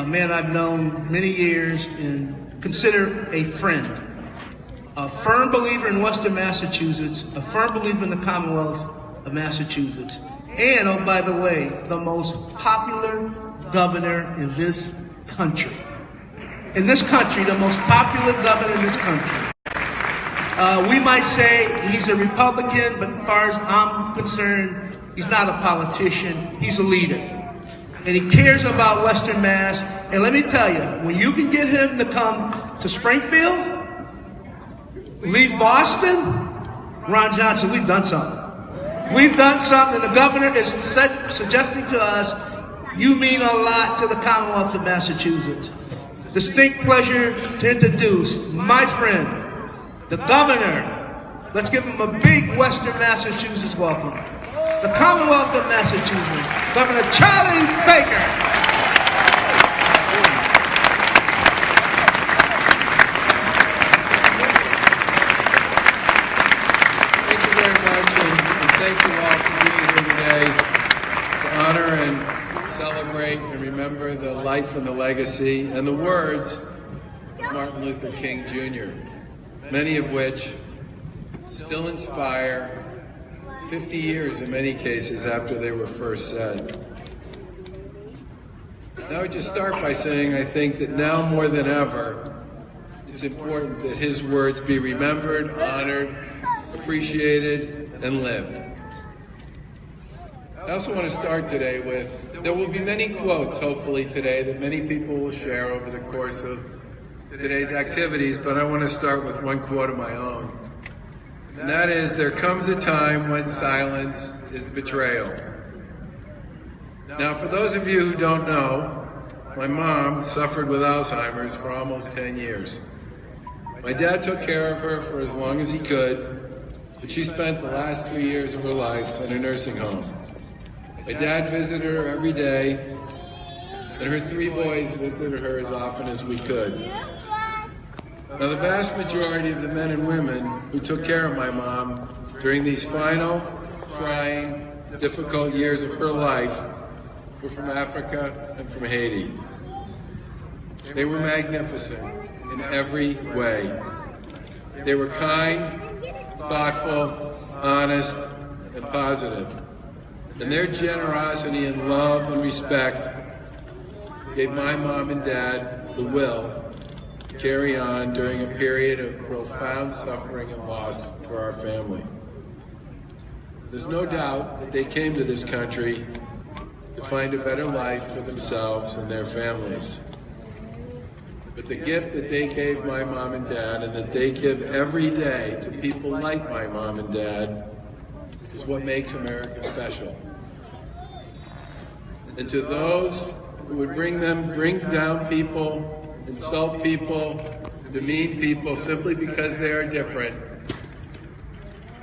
a man I've known many years and consider a friend. A firm believer in Western Massachusetts, a firm believer in the Commonwealth of Massachusetts, and, oh, by the way, the most popular governor in this country. In this country, the most popular governor in this country. We might say he's a Republican, but as far as I'm concerned, he's not a politician, he's a leader. And he cares about Western Mass. And let me tell you, when you can get him to come to Springfield, leave Boston, Ron Johnson, we've done something. We've done something. The governor is suggesting to us, you mean a lot to the Commonwealth of Massachusetts. Distinct pleasure to introduce my friend, the governor. Let's give him a big Western Massachusetts welcome. The Commonwealth of Massachusetts, Governor Charlie Baker. Thank you all for being here today to honor and celebrate and remember the life and the legacy and the words of Martin Luther King Jr., many of which still inspire 50 years in many cases after they were first said. I would just start by saying I think that now more than ever, it's important that his words be remembered, honored, appreciated, and lived. I also want to start today with, there will be many quotes, hopefully today, that many people will share over the course of today's activities, but I want to start with one quote of my own. And that is, there comes a time when silence is betrayal. Now, for those of you who don't know, my mom suffered with Alzheimer's for almost 10 years. My dad took care of her for as long as he could, but she spent the last 3 years of her life in a nursing home. My dad visited her every day, and her 3 boys visited her as often as we could. Now, the vast majority of the men and women who took care of my mom during these final, trying, difficult years of her life were from Africa and from Haiti. They were magnificent in every way. They were kind, thoughtful, honest, and positive. And their generosity and love and respect gave my mom and dad the will to carry on during a period of profound suffering and loss for our family. There's no doubt that they came to this country to find a better life for themselves and their families. But the gift that they gave my mom and dad, and that they give every day to people like my mom and dad, is what makes America special. And to those who would bring down people, insult people, demean people simply because they are different,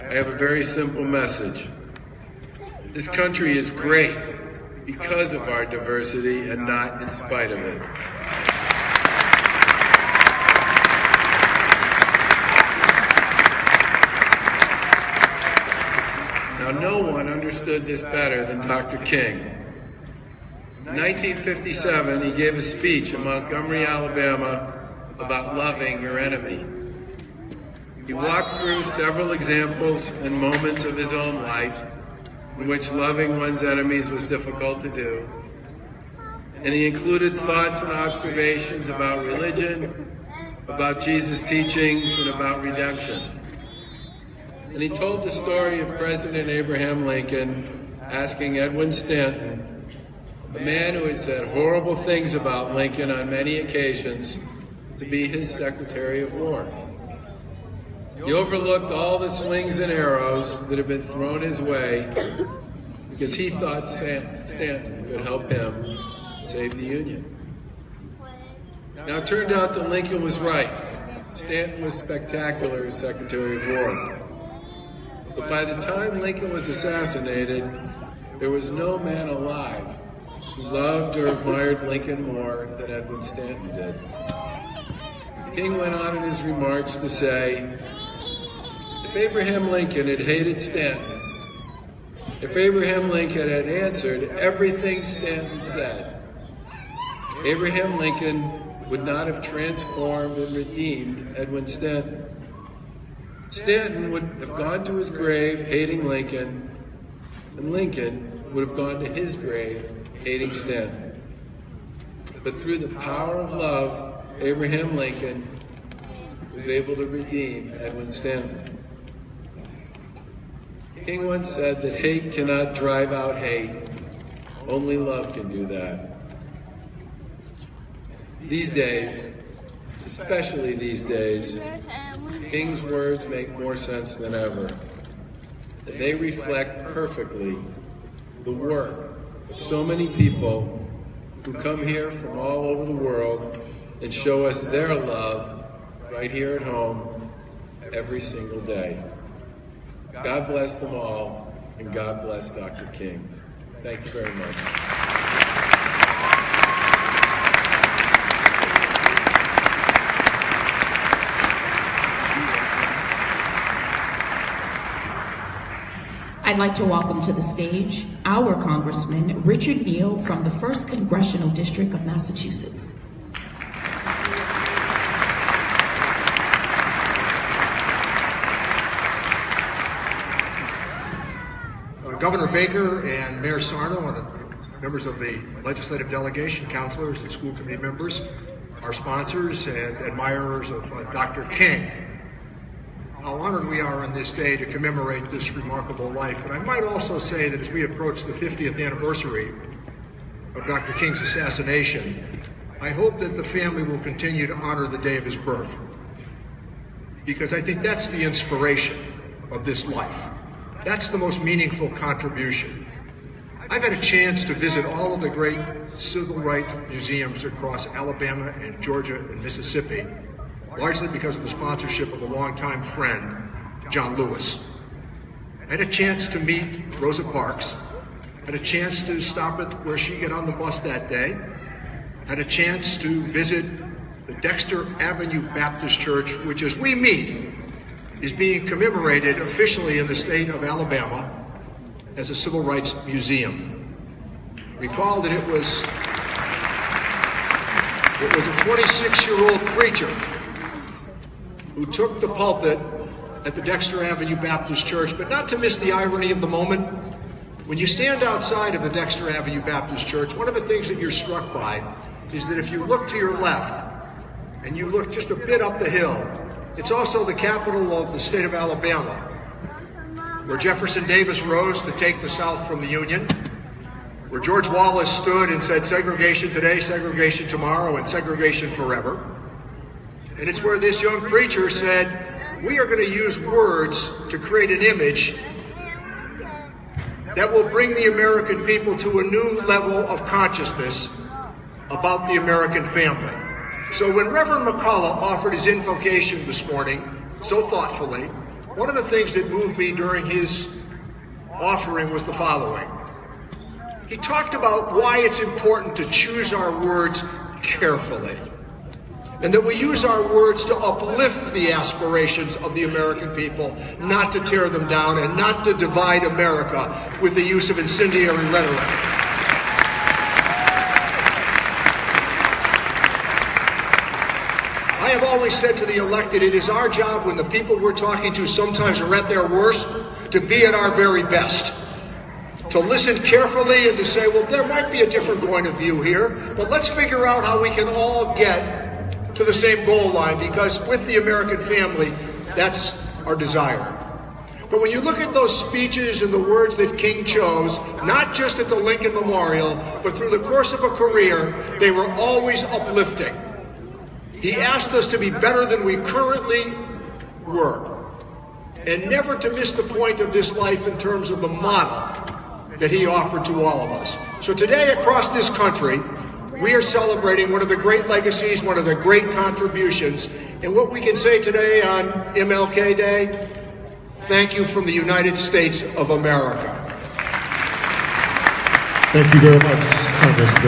I have a very simple message. This country is great because of our diversity and not in spite of it. Now, no one understood this better than Dr. King. In 1957, he gave a speech in Montgomery, Alabama, about loving your enemy. He walked through several examples and moments of his own life in which loving one's enemies was difficult to do. And he included thoughts and observations about religion, about Jesus' teachings, and about redemption. And he told the story of President Abraham Lincoln asking Edwin Stanton, a man who had said horrible things about Lincoln on many occasions, to be his Secretary of War. He overlooked all the slings and arrows that had been thrown his way because he thought Stanton could help him save the Union. Now, it turned out that Lincoln was right. Stanton was spectacular as Secretary of War. But by the time Lincoln was assassinated, there was no man alive who loved or admired Lincoln more than Edwin Stanton did. King went on in his remarks to say, if Abraham Lincoln had hated Stanton, if Abraham Lincoln had answered everything Stanton said, Abraham Lincoln would not have transformed and redeemed Edwin Stanton. Stanton would have gone to his grave hating Lincoln, and Lincoln would have gone to his grave hating Stanton. But through the power of love, Abraham Lincoln was able to redeem Edwin Stanton. King once said that hate cannot drive out hate. Only love can do that. These days, especially these days, King's words make more sense than ever. And they reflect perfectly the work of so many people who come here from all over the world and show us their love right here at home every single day. God bless them all, and God bless Dr. King. Thank you very much. I'd like to welcome to the stage our Congressman, Richard Neal, from the 1st Congressional District of Massachusetts. Governor Baker and Mayor Sarno and members of the legislative delegation, counselors and school committee members, our sponsors and admirers of Dr. King. How honored we are on this day to commemorate this remarkable life. And I might also say that as we approach the 50th anniversary of Dr. King's assassination, I hope that the family will continue to honor the day of his birth, because I think that's the inspiration of this life. That's the most meaningful contribution. I've had a chance to visit all of the great civil rights museums across Alabama and Georgia and Mississippi, largely because of the sponsorship of a longtime friend, John Lewis. I had a chance to meet Rosa Parks, had a chance to stop at where she got on the bus that day, had a chance to visit the Dexter Avenue Baptist Church, which as we meet, is being commemorated officially in the state of Alabama as a civil rights museum. Recall that it was a 26-year-old preacher who took the pulpit at the Dexter Avenue Baptist Church, but not to miss the irony of the moment. When you stand outside of the Dexter Avenue Baptist Church, one of the things that you're struck by is that if you look to your left and you look just a bit up the hill, it's also the capital of the state of Alabama, where Jefferson Davis rose to take the South from the Union, where George Wallace stood and said segregation today, segregation tomorrow, and segregation forever. And it's where this young preacher said, we are going to use words to create an image that will bring the American people to a new level of consciousness about the American family. So when Reverend McCullough offered his invocation this morning, so thoughtfully, one of the things that moved me during his offering was the following. He talked about why it's important to choose our words carefully, and that we use our words to uplift the aspirations of the American people, not to tear them down and not to divide America with the use of incendiary rhetoric. I have always said to the elected, it is our job when the people we're talking to sometimes are at their worst to be at our very best. To listen carefully and to say, well, there might be a different point of view here, but let's figure out how we can all get to the same goal line, because with the American family, that's our desire. But when you look at those speeches and the words that King chose, not just at the Lincoln Memorial, but through the course of a career, they were always uplifting. He asked us to be better than we currently were, and never to miss the point of this life in terms of the model that he offered to all of us. So today across this country, we are celebrating one of the great legacies, one of the great contributions, and what we can say today on MLK Day, thank you from the United States of America. Thank you very much, Congressman.